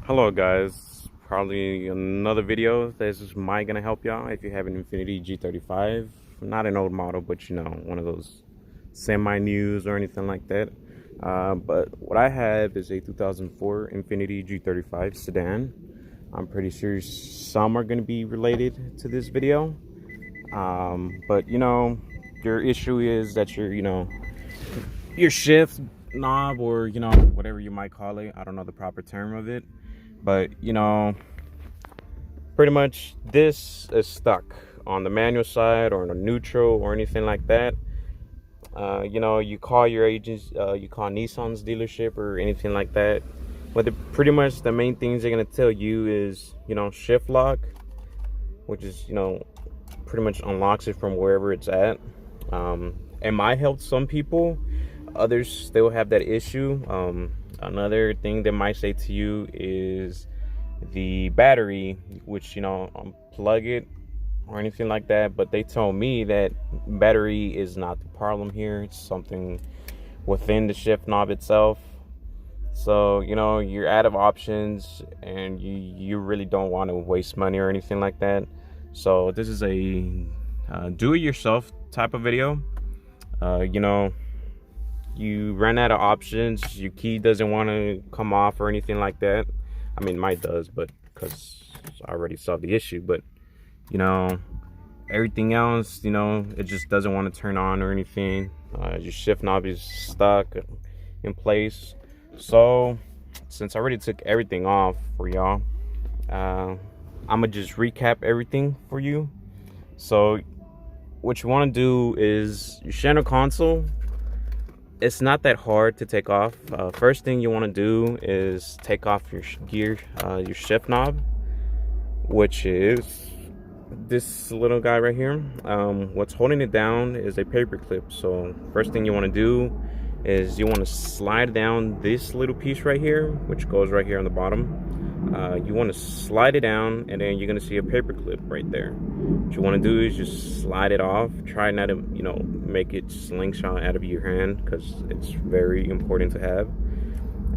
Hello guys, probably another video. This is Mike gonna help y'all if you have an Infiniti G35. Not an old model, but you know, one of those semi-news or anything like that. But what I have is a 2004 Infiniti G35 sedan. I'm pretty sure some are gonna be related to this video. But you know, your issue is that your shift knob, or you know, whatever you might call it, I don't know the proper term of it, but you know, pretty much this is stuck on the manual side or on the neutral or anything like that. You know, you call your agents, you call Nissan's dealership or anything like that, but pretty much the main things they're gonna tell you is, you know, shift lock, which is, you know, pretty much unlocks it from wherever it's at. It might help some people, others still have that issue. Another thing they might say to you is the battery, which, you know, unplug it or anything like that, but they told me that battery is not the problem here. It's something within the shift knob itself. So, you know, you're out of options and you really don't want to waste money or anything like that. So this is a do-it-yourself type of video. You know, you run out of options, your key doesn't want to come off or anything like that. I mean, mine does, but because I already saw the issue. But you know, everything else, you know, it just doesn't want to turn on or anything. Your shift knob is stuck in place. So since I already took everything off for y'all, I'm gonna just recap everything for you. So what you want to do is your center console, it's not that hard to take off. First thing you want to do is take off your your shift knob, which is this little guy right here. What's holding it down is a paper clip. So first thing you want to do is you want to slide down this little piece right here, which goes right here on the bottom. You want to slide it down, and then you're going to see a paper clip right there. What you want to do is just slide it off. Try not to, you know, make it slingshot out of your hand, because it's very important to have.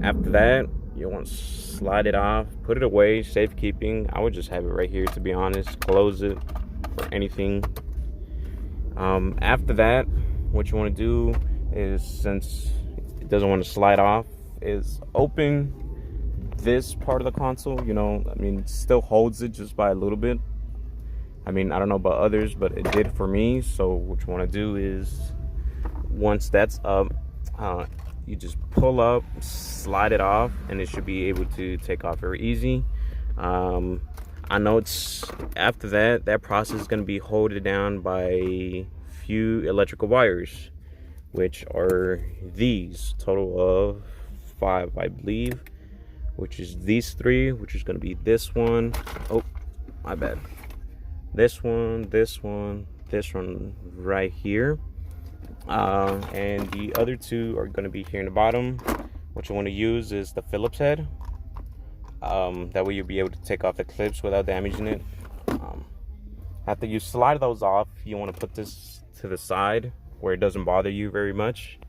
After that, you want to slide it off, put it away, safekeeping. I would just have it right here, to be honest. Close it for anything. After that, what you want to do is, since it doesn't want to slide off, is open this part of the console. You know, I mean, it still holds it just by a little bit. I mean, I don't know about others, but it did for me. So what you want to do is, once that's up, you just pull up, slide it off, and it should be able to take off very easy. I know it's after that process is going to be held down by a few electrical wires, which are these, total of 5, I believe, which is these 3, which is going to be this one. Oh, my bad. This one, this one, this one right here. And the other 2 are going to be here in the bottom. What you want to use is the Phillips head. That way you'll be able to take off the clips without damaging it. After you slide those off, you want to put this to the side where it doesn't bother you very much.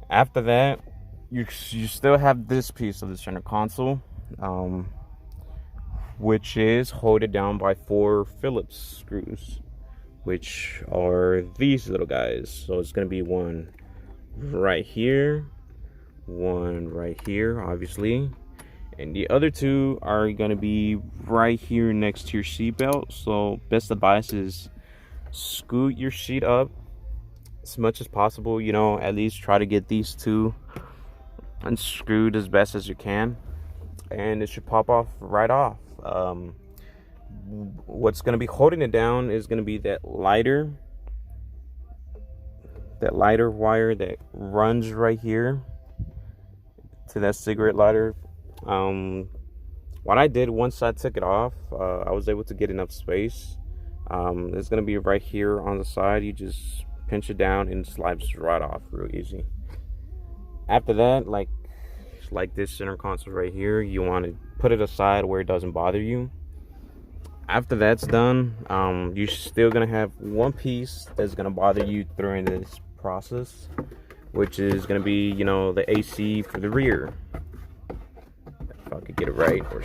After that, you still have this piece of the center console, which is holded down by 4 Phillips screws, which are these little guys. So it's going to be one right here, one right here, obviously, and the other 2 are going to be right here next to your seat belt. So best advice is scoot your seat up as much as possible. You know, at least try to get these 2 unscrewed as best as you can, and it should pop off right off. What's going to be holding it down is going to be that lighter wire that runs right here to that cigarette lighter. What I did once I took it off, I was able to get enough space. It's going to be right here on the side. You just pinch it down and it slides right off real easy. After that, like this center console right here, you want to put it aside where it doesn't bother you. After that's done, you're still gonna have one piece that's gonna bother you during this process, which is gonna be, you know, the AC for the rear. If I could get it right or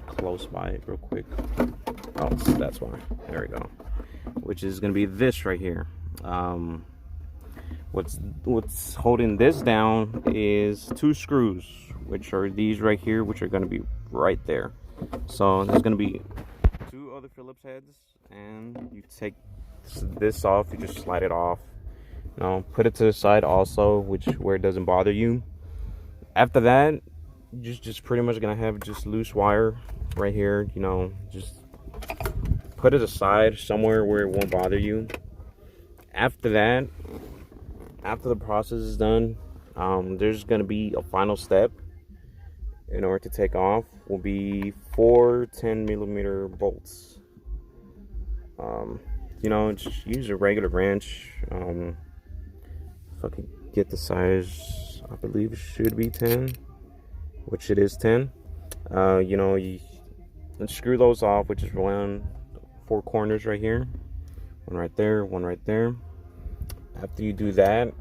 close by it real quick. Oh, that's why. There we go. Which is gonna be this right here. What's holding this down is 2 screws, which are these right here, which are gonna be right there. So there's gonna be 2 other Phillips heads, and you take this off. You just slide it off. Put it to the side also, where it doesn't bother you. After that, you're just pretty much gonna have just loose wire right here. Just put it aside somewhere where it won't bother you. After that, after the process is done, there's gonna be a final step. In order to take off, will be 4 10mm bolts. Just use a regular wrench. If I could get the size, I believe it should be 10, which it is 10. You screw those off, which is 4 corners right here, one right there, one right there. After you do that,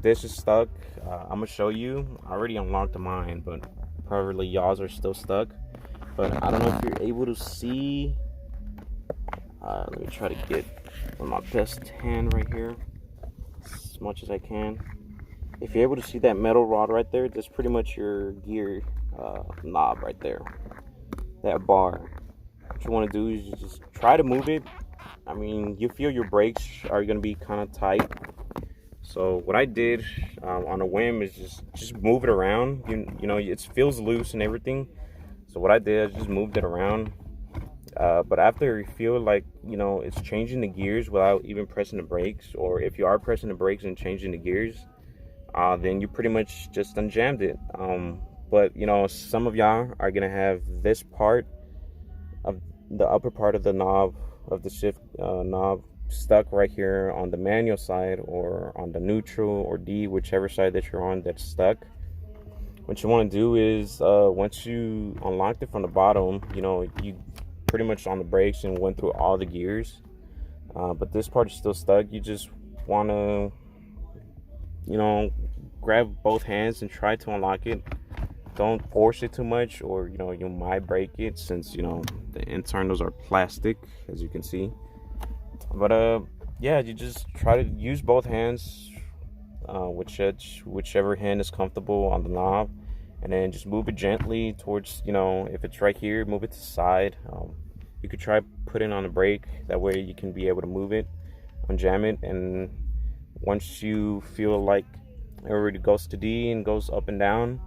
this is stuck. I'm gonna show you. I already unlocked mine, but probably y'all's are still stuck. But I don't know if you're able to see. Let me try to get on my best hand right here as much as I can. If you're able to see that metal rod right there, that's pretty much your gear knob right there. That bar. What you want to do is you just try to move it. I mean, you feel your brakes are going to be kind of tight. So what I did on a whim is just move it around. It feels loose and everything. So what I did is just moved it around. But after you feel like, it's changing the gears without even pressing the brakes, or if you are pressing the brakes and changing the gears, then you pretty much just unjammed it. But some of y'all are gonna have this part of the upper part of the knob of the shift knob stuck right here on the manual side, or on the neutral or D, whichever side that you're on that's stuck. What you want to do is once you unlocked it from the bottom, you pretty much on the brakes and went through all the gears, but this part is still stuck. You just want to grab both hands and try to unlock it. Don't force it too much, or you might break it, since the internals are plastic, as you can see. But yeah, you just try to use both hands, whichever hand is comfortable on the knob, and then just move it gently towards, if it's right here, move it to the side. You could try putting on a brake, that way you can be able to move it, unjam it, and once you feel like it already goes to D and goes up and down,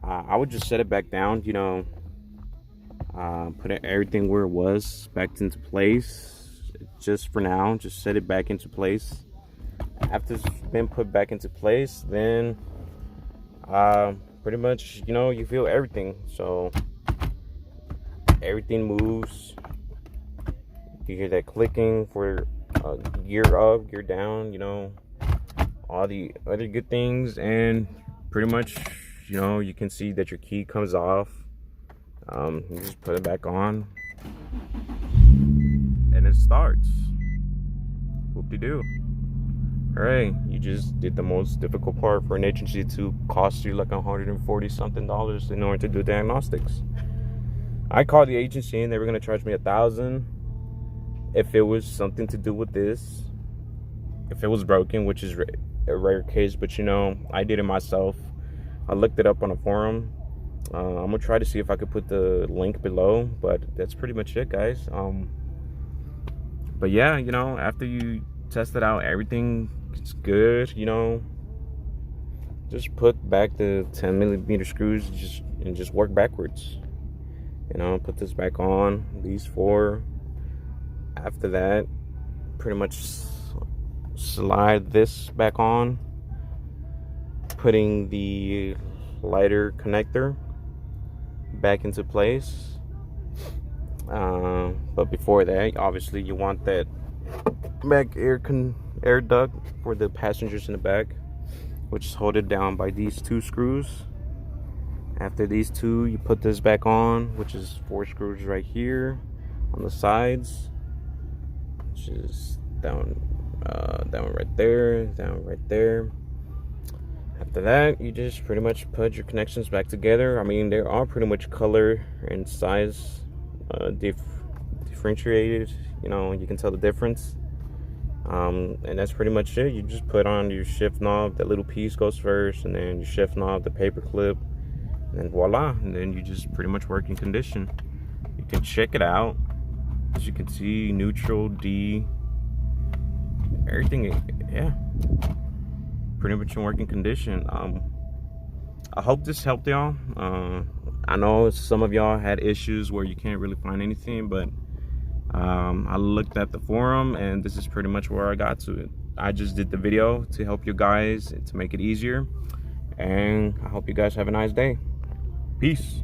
I would just set it back down, put everything where it was back into place. Just for now, just set it back into place. After it's been put back into place, then pretty much you feel everything. So everything moves. You hear that clicking for gear up, gear down, all the other good things, and pretty much you can see that your key comes off. You just put it back on and it starts. Whoop-de-doo. Alright, you just did the most difficult part for an agency to cost you like $140 something in order to do diagnostics. I called the agency and they were going to charge me $1,000 if it was something to do with this. If it was broken, which is a rare case, but I did it myself. I looked it up on a forum. I'm gonna try to see if I could put the link below, but that's pretty much it, guys. But yeah, after you test it out, everything is good. Just put back the 10mm screws and just work backwards. Put this back on, these 4. After that, pretty much slide this back on, putting the lighter connector back into place. But before that, obviously you want that back air duct for the passengers in the back, which is holded down by these 2 screws. After these 2, you put this back on, which is 4 screws right here on the sides, which is down right there, down right there. After that, you just pretty much put your connections back together. I mean, they are pretty much color and size differentiated. You know, you can tell the difference. And that's pretty much it. You just put on your shift knob. That little piece goes first, and then your shift knob, the paper clip, and voila. And then you just pretty much work in condition. You can check it out. As you can see, neutral, D, everything, yeah, pretty much in working condition. I hope this helped y'all. I know some of y'all had issues where you can't really find anything, but I looked at the forum and this is pretty much where I got to it. I just did the video to help you guys, to make it easier, and I hope you guys have a nice day. Peace.